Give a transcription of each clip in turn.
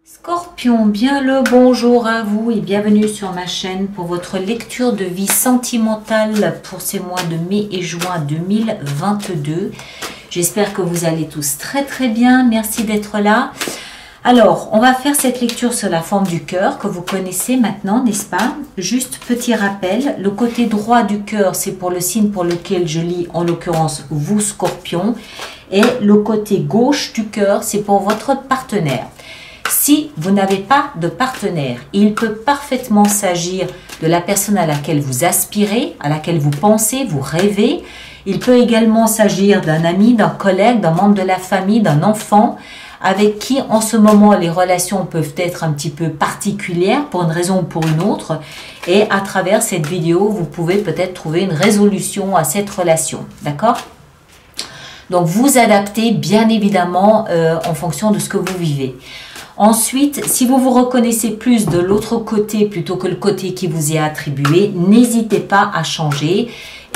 Scorpion, bien le bonjour à vous et bienvenue sur ma chaîne pour votre lecture de vie sentimentale pour ces mois de mai et juin 2022. J'espère que vous allez tous très bien, merci d'être là. Alors, on va faire cette lecture sur la forme du cœur que vous connaissez maintenant, n'est-ce pas? Juste petit rappel, le côté droit du cœur, c'est pour le signe pour lequel je lis, en l'occurrence vous Scorpion, et le côté gauche du cœur, c'est pour votre partenaire. Si vous n'avez pas de partenaire, il peut parfaitement s'agir de la personne à laquelle vous aspirez, à laquelle vous pensez, vous rêvez. Il peut également s'agir d'un ami, d'un collègue, d'un membre de la famille, d'un enfant avec qui en ce moment les relations peuvent être un petit peu particulières pour une raison ou pour une autre. Et à travers cette vidéo, vous pouvez peut-être trouver une résolution à cette relation. D'accord ? Donc vous adaptez bien évidemment en fonction de ce que vous vivez. Ensuite, si vous vous reconnaissez plus de l'autre côté plutôt que le côté qui vous est attribué, n'hésitez pas à changer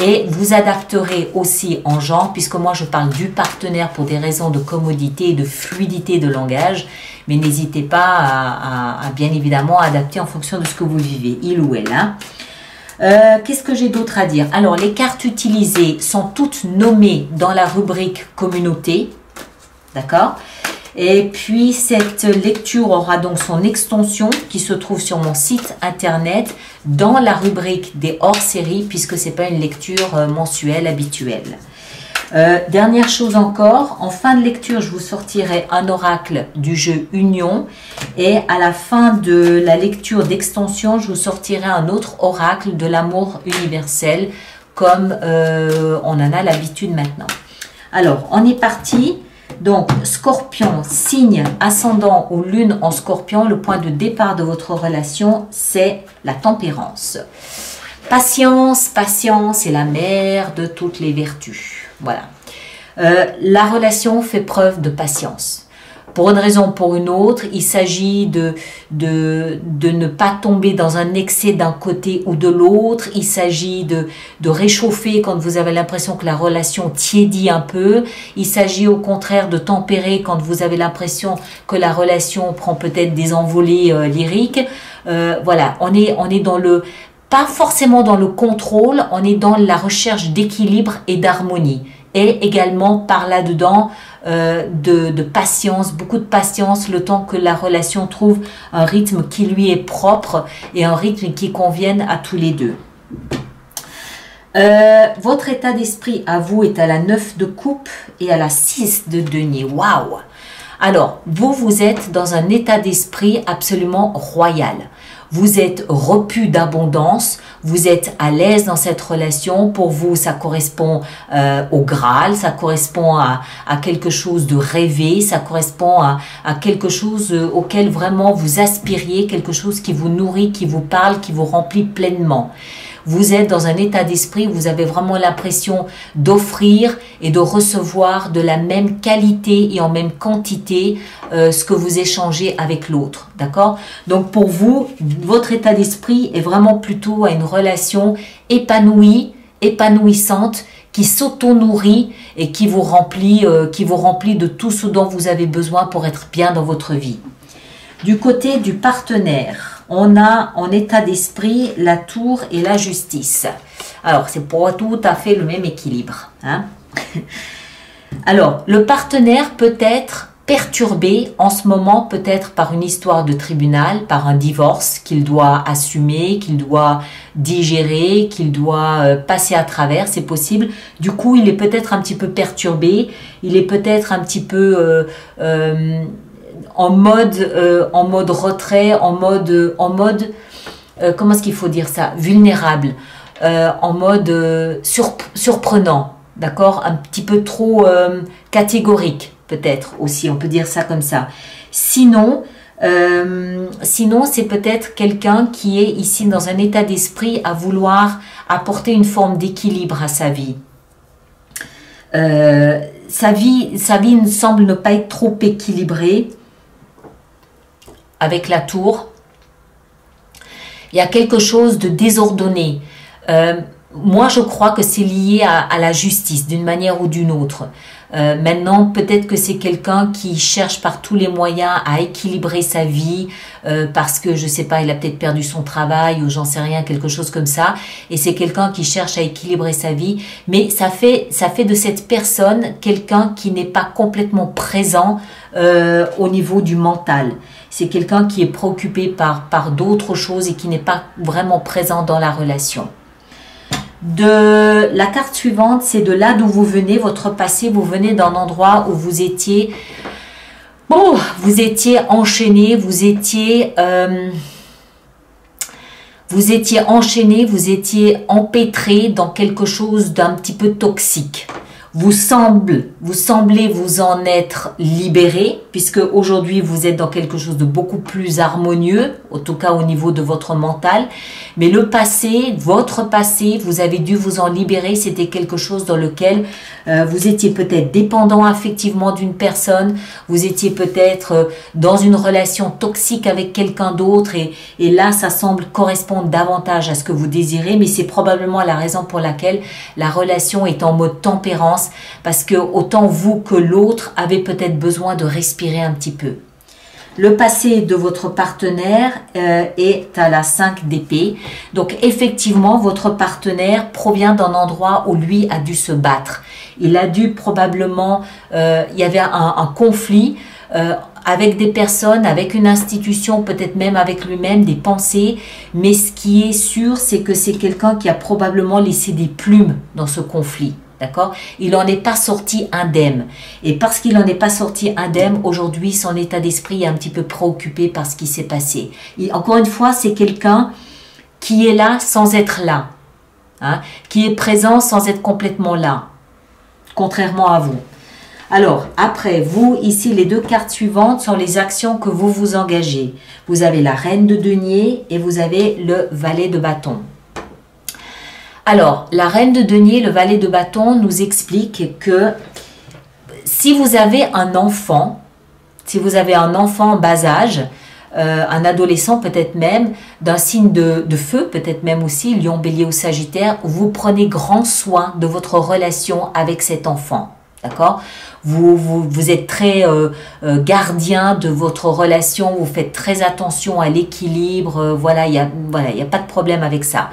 et vous adapterez aussi en genre, puisque moi je parle du partenaire pour des raisons de commodité et de fluidité de langage, mais n'hésitez pas à bien évidemment adapter en fonction de ce que vous vivez, il ou elle. Hein. Qu'est-ce que j'ai d'autre à dire? Alors, les cartes utilisées sont toutes nommées dans la rubrique communauté, d'accord? Et puis, cette lecture aura donc son extension qui se trouve sur mon site internet dans la rubrique des hors-séries, puisque ce n'est pas une lecture mensuelle habituelle. Dernière chose encore, en fin de lecture, je vous sortirai un oracle du jeu Union et à la fin de la lecture d'extension, je vous sortirai un autre oracle de l'amour universel comme on en a l'habitude maintenant. Alors, on est parti. Donc, Scorpion, signe ascendant ou lune en Scorpion, le point de départ de votre relation, c'est la tempérance. Patience, patience est la mère de toutes les vertus. Voilà. La relation fait preuve de patience. Pour une raison ou pour une autre, il s'agit de ne pas tomber dans un excès d'un côté ou de l'autre. Il s'agit de réchauffer quand vous avez l'impression que la relation tiédit un peu. Il s'agit au contraire de tempérer quand vous avez l'impression que la relation prend peut-être des envolées lyriques. Voilà, on est dans le... Pas forcément dans le contrôle, on est dans la recherche d'équilibre et d'harmonie. Et également par là-dedans de patience, beaucoup de patience, le temps que la relation trouve un rythme qui lui est propre et un rythme qui convienne à tous les deux. Votre état d'esprit à vous est à la 9 de coupe et à la 6 de denier. Waouh! Alors, vous êtes dans un état d'esprit absolument royal. Vous êtes repu d'abondance, vous êtes à l'aise dans cette relation. Pour vous, ça correspond au Graal, ça correspond à quelque chose de rêvé, ça correspond à quelque chose auquel vraiment vous aspiriez, quelque chose qui vous nourrit, qui vous parle, qui vous remplit pleinement. Vous êtes dans un état d'esprit où vous avez vraiment l'impression d'offrir et de recevoir de la même qualité et en même quantité ce que vous échangez avec l'autre. D'accord? Donc pour vous, votre état d'esprit est vraiment plutôt à une relation épanouie, épanouissante, qui s'auto-nourrit et qui vous remplit de tout ce dont vous avez besoin pour être bien dans votre vie. Du côté du partenaire, on a en état d'esprit la tour et la justice. Alors, c'est pour tout à fait le même équilibre. Hein? Alors, le partenaire peut être perturbé en ce moment, peut-être par une histoire de tribunal, par un divorce qu'il doit assumer, qu'il doit digérer, qu'il doit passer à travers, c'est possible. Du coup, il est peut-être un petit peu perturbé, il est peut-être un petit peu... en mode retrait, en mode comment est-ce qu'il faut dire ça? Vulnérable, en mode surprenant, d'accord? Un petit peu trop catégorique, peut-être aussi, on peut dire ça comme ça. Sinon, c'est peut-être quelqu'un qui est ici dans un état d'esprit à vouloir apporter une forme d'équilibre à sa vie. Sa vie semble ne pas être trop équilibrée. Avec la tour, il y a quelque chose de désordonné. Moi, je crois que c'est lié à la justice, d'une manière ou d'une autre. Maintenant, peut-être que c'est quelqu'un qui cherche par tous les moyens à équilibrer sa vie parce que, je sais pas, il a peut-être perdu son travail ou j'en sais rien, quelque chose comme ça. Et c'est quelqu'un qui cherche à équilibrer sa vie. Mais ça fait de cette personne quelqu'un qui n'est pas complètement présent au niveau du mental. C'est quelqu'un qui est préoccupé par d'autres choses et qui n'est pas vraiment présent dans la relation. De la carte suivante, c'est de là d'où vous venez, votre passé. Vous venez d'un endroit où vous étiez enchaîné, vous étiez enchaîné, vous étiez empêtré dans quelque chose d'un petit peu toxique. Vous semblez vous en être libéré, puisque aujourd'hui vous êtes dans quelque chose de beaucoup plus harmonieux, en tout cas au niveau de votre mental. Mais le passé, votre passé, vous avez dû vous en libérer. C'était quelque chose dans lequel vous étiez peut-être dépendant affectivement d'une personne, vous étiez peut-être dans une relation toxique avec quelqu'un d'autre, et là ça semble correspondre davantage à ce que vous désirez, mais c'est probablement la raison pour laquelle la relation est en mode tempérance, parce que autant vous que l'autre avez peut-être besoin de respirer un petit peu. Le passé de votre partenaire est à la 5 d'épée. Donc effectivement, votre partenaire provient d'un endroit où lui a dû se battre. Il a dû probablement, il y avait un conflit avec des personnes, avec une institution, peut-être même avec lui-même, des pensées. Mais ce qui est sûr, c'est que c'est quelqu'un qui a probablement laissé des plumes dans ce conflit. D'accord? Il n'en est pas sorti indemne. Et parce qu'il n'en est pas sorti indemne, aujourd'hui, son état d'esprit est un petit peu préoccupé par ce qui s'est passé. Encore une fois, c'est quelqu'un qui est là sans être là. Hein? Qui est présent sans être complètement là. Contrairement à vous. Alors, après, vous, ici, les deux cartes suivantes sont les actions que vous vous engagez. Vous avez la reine de denier et vous avez le valet de bâton. Alors, la reine de denier, le valet de bâton nous explique que si vous avez un enfant en bas âge, un adolescent peut-être même, d'un signe de feu, peut-être même aussi, lion, bélier ou sagittaire, vous prenez grand soin de votre relation avec cet enfant. D'accord? Vous êtes très gardien de votre relation, vous faites très attention à l'équilibre, voilà, il y a pas de problème avec ça.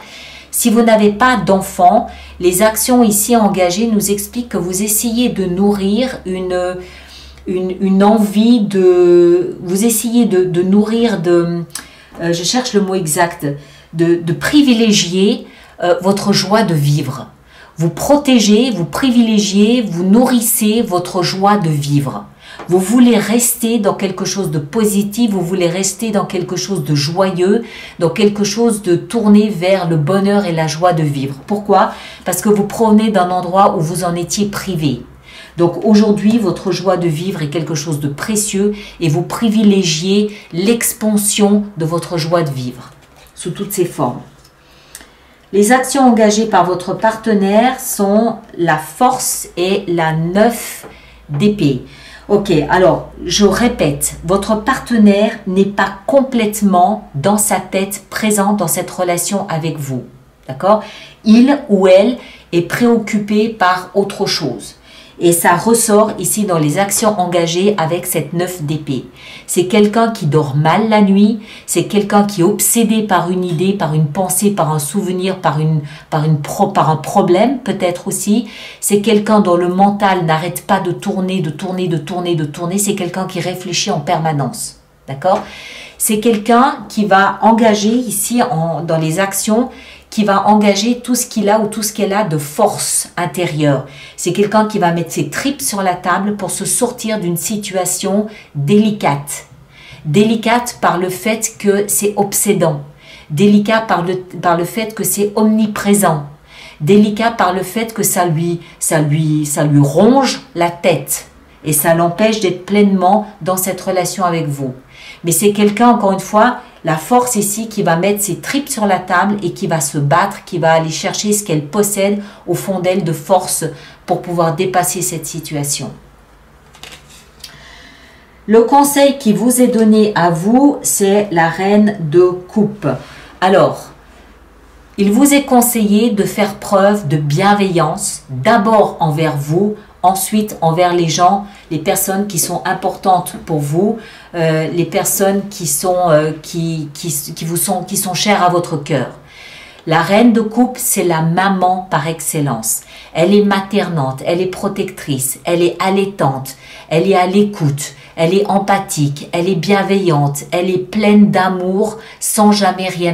Si vous n'avez pas d'enfant, les actions ici engagées nous expliquent que vous essayez de nourrir une envie de... Vous essayez de nourrir je cherche le mot exact, de privilégier votre joie de vivre. Vous protégez, vous privilégiez, vous nourrissez votre joie de vivre. Vous voulez rester dans quelque chose de positif, vous voulez rester dans quelque chose de joyeux, dans quelque chose de tourné vers le bonheur et la joie de vivre. Pourquoi? Parce que vous provenez d'un endroit où vous en étiez privé. Donc aujourd'hui, votre joie de vivre est quelque chose de précieux et vous privilégiez l'expansion de votre joie de vivre sous toutes ses formes. Les actions engagées par votre partenaire sont la force et la 9 d'épée. Ok, alors je répète, votre partenaire n'est pas complètement dans sa tête présent dans cette relation avec vous. D'accord? Il ou elle est préoccupé par autre chose. Et ça ressort ici dans les actions engagées avec cette 9 d'épée. C'est quelqu'un qui dort mal la nuit, c'est quelqu'un qui est obsédé par une idée, par une pensée, par un souvenir, par un problème peut-être aussi. C'est quelqu'un dont le mental n'arrête pas de tourner. C'est quelqu'un qui réfléchit en permanence. D'accord? C'est quelqu'un qui va engager ici dans les actions, qui va engager tout ce qu'il a ou tout ce qu'elle a de force intérieure. C'est quelqu'un qui va mettre ses tripes sur la table pour se sortir d'une situation délicate. Délicate par le fait que c'est obsédant. Délicat par le fait que c'est omniprésent. Délicat par le fait que ça lui ronge la tête. Et ça l'empêche d'être pleinement dans cette relation avec vous. Mais c'est quelqu'un, encore une fois, la force ici qui va mettre ses tripes sur la table et qui va se battre, qui va aller chercher ce qu'elle possède au fond d'elle de force pour pouvoir dépasser cette situation. Le conseil qui vous est donné à vous, c'est la reine de coupe. Alors, il vous est conseillé de faire preuve de bienveillance, d'abord envers vous, ensuite envers les gens, les personnes qui sont importantes pour vous, les personnes qui sont chères à votre cœur. La reine de coupe, c'est la maman par excellence. Elle est maternante, elle est protectrice, elle est allaitante, elle est à l'écoute, elle est empathique, elle est bienveillante, elle est pleine d'amour sans jamais rien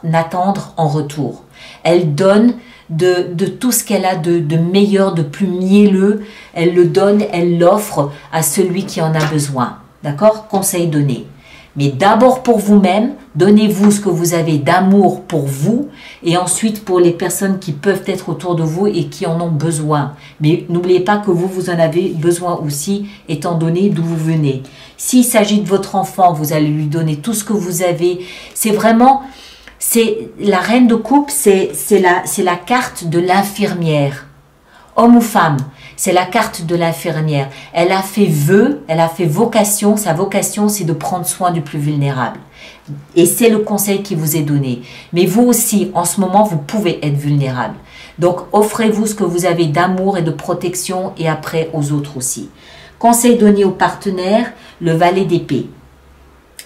n'attendre en retour. Elle donne de tout ce qu'elle a de meilleur, de plus mielleux. Elle le donne, elle l'offre à celui qui en a besoin. D'accord? Conseil donné. Mais d'abord pour vous-même, donnez-vous ce que vous avez d'amour pour vous et ensuite pour les personnes qui peuvent être autour de vous et qui en ont besoin. Mais n'oubliez pas que vous en avez besoin aussi étant donné d'où vous venez. S'il s'agit de votre enfant, vous allez lui donner tout ce que vous avez. C'est vraiment, la reine de coupe, c'est la carte de l'infirmière. Homme ou femme, c'est la carte de l'infirmière. Elle a fait vœu, elle a fait vocation. Sa vocation, c'est de prendre soin du plus vulnérable. Et c'est le conseil qui vous est donné. Mais vous aussi, en ce moment, vous pouvez être vulnérable. Donc, offrez-vous ce que vous avez d'amour et de protection et après aux autres aussi. Conseil donné aux partenaires, le valet d'épée.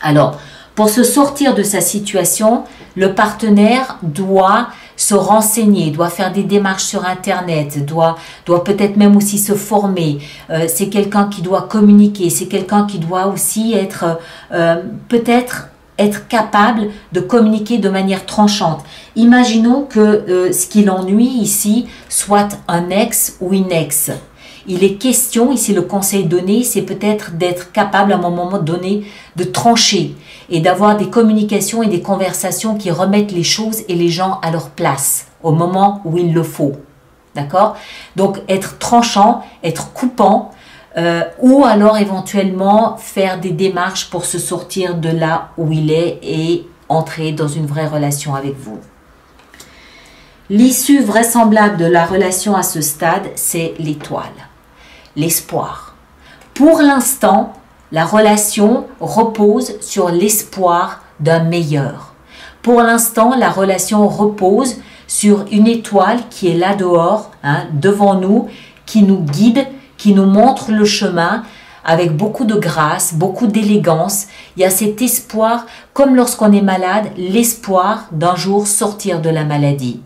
Alors, pour se sortir de sa situation, le partenaire doit se renseigner, doit faire des démarches sur Internet, doit peut-être même aussi se former. C'est quelqu'un qui doit communiquer, c'est quelqu'un qui doit aussi être peut-être être capable de communiquer de manière tranchante. Imaginons que ce qui l'ennuie ici soit un ex ou une ex. Il est question, ici le conseil donné, c'est peut-être d'être capable à un moment donné de trancher et d'avoir des communications et des conversations qui remettent les choses et les gens à leur place au moment où il le faut. D'accord? Donc être tranchant, être coupant ou alors éventuellement faire des démarches pour se sortir de là où il est et entrer dans une vraie relation avec vous. L'issue vraisemblable de la relation à ce stade, c'est l'étoile. L'espoir. Pour l'instant, la relation repose sur l'espoir d'un meilleur. Pour l'instant, la relation repose sur une étoile qui est là dehors, devant nous, qui nous guide, qui nous montre le chemin avec beaucoup de grâce, beaucoup d'élégance. Il y a cet espoir, comme lorsqu'on est malade, l'espoir d'un jour sortir de la maladie.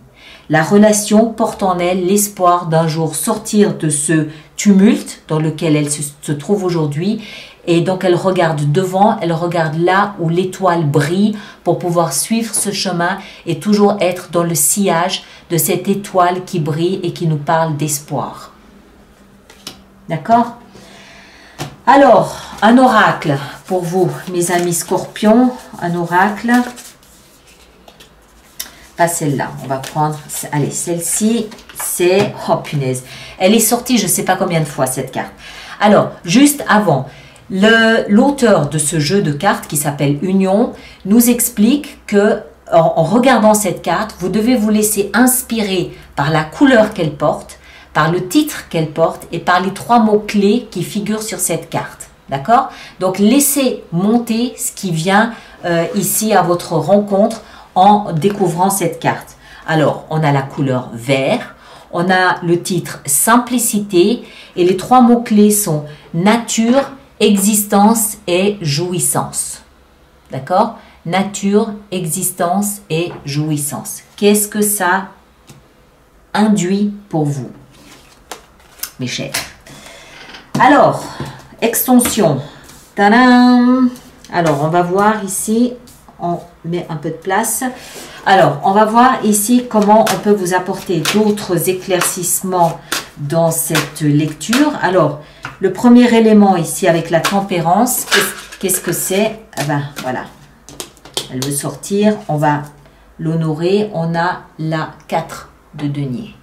La relation porte en elle l'espoir d'un jour sortir de ce tumulte dans lequel elle se trouve aujourd'hui. Et donc elle regarde devant, elle regarde là où l'étoile brille pour pouvoir suivre ce chemin et toujours être dans le sillage de cette étoile qui brille et qui nous parle d'espoir. D'accord? Alors, un oracle pour vous, mes amis scorpions, un oracle. Pas celle-là, on va prendre, allez, celle-ci, c'est, oh punaise, elle est sortie je ne sais pas combien de fois cette carte. Alors, juste avant, l'auteur de ce jeu de cartes qui s'appelle Union nous explique que en regardant cette carte, vous devez vous laisser inspirer par la couleur qu'elle porte, par le titre qu'elle porte et par les 3 mots-clés qui figurent sur cette carte. D'accord? Donc, laissez monter ce qui vient ici à votre rencontre en découvrant cette carte. Alors, on a la couleur vert, on a le titre simplicité et les 3 mots-clés sont nature, existence et jouissance. D'accord? Nature, existence et jouissance. Qu'est-ce que ça induit pour vous, mes chers? Alors, extension. Tadam! Alors, on va voir ici, on met un peu de place. Alors, on va voir ici comment on peut vous apporter d'autres éclaircissements dans cette lecture. Alors, le premier élément ici avec la tempérance, qu'est-ce que c'est? Ah ben, voilà. Elle veut sortir, on va l'honorer. On a la 4 de denier.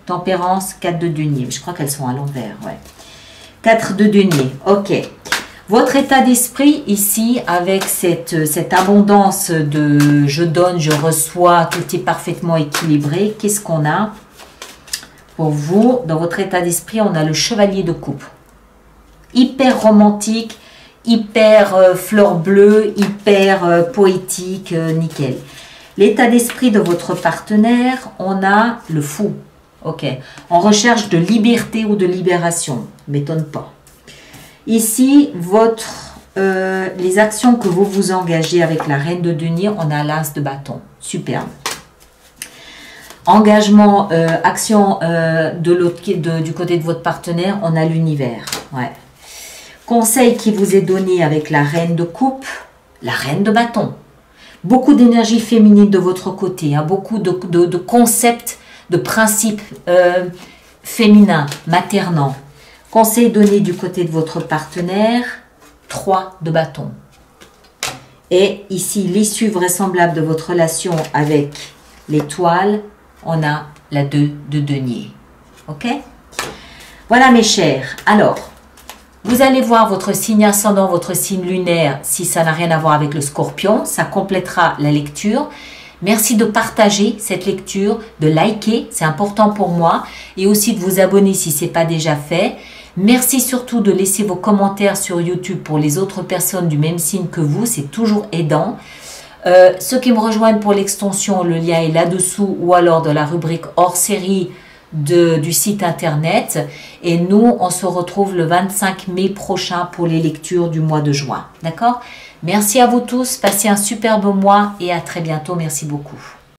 Tempérance, 4 de denier. Je crois qu'elles sont à l'envers, ouais. 4 de denier, ok. Votre état d'esprit ici, avec cette abondance de je donne, je reçois, tout est parfaitement équilibré. Qu'est-ce qu'on a pour vous? Dans votre état d'esprit, on a le chevalier de coupe. Hyper romantique, hyper fleur bleue, hyper poétique, nickel. L'état d'esprit de votre partenaire, on a le fou. Ok. En recherche de liberté ou de libération. M'étonne pas. Ici, les actions que vous vous engagez avec la reine de denier, on a l'as de bâton. Superbe. Engagement, action du côté de votre partenaire, on a l'univers. Ouais. Conseil qui vous est donné avec la reine de coupe, la reine de bâton. Beaucoup d'énergie féminine de votre côté, hein, beaucoup de concepts, de principes féminins, maternants. Conseil donné du côté de votre partenaire, 3 de bâton. Et ici, l'issue vraisemblable de votre relation avec l'étoile, on a la 2 de denier. Ok? Voilà mes chers. Alors, vous allez voir votre signe ascendant, votre signe lunaire, si ça n'a rien à voir avec le scorpion. Ça complétera la lecture. Merci de partager cette lecture, de liker, c'est important pour moi. Et aussi de vous abonner si ce n'est pas déjà fait. Merci surtout de laisser vos commentaires sur YouTube pour les autres personnes du même signe que vous. C'est toujours aidant. Ceux qui me rejoignent pour l'extension, le lien est là-dessous ou alors de la rubrique hors série du site internet. Et nous, on se retrouve le 25 mai prochain pour les lectures du mois de juin. D'accord? Merci à vous tous, passez un superbe mois et à très bientôt. Merci beaucoup.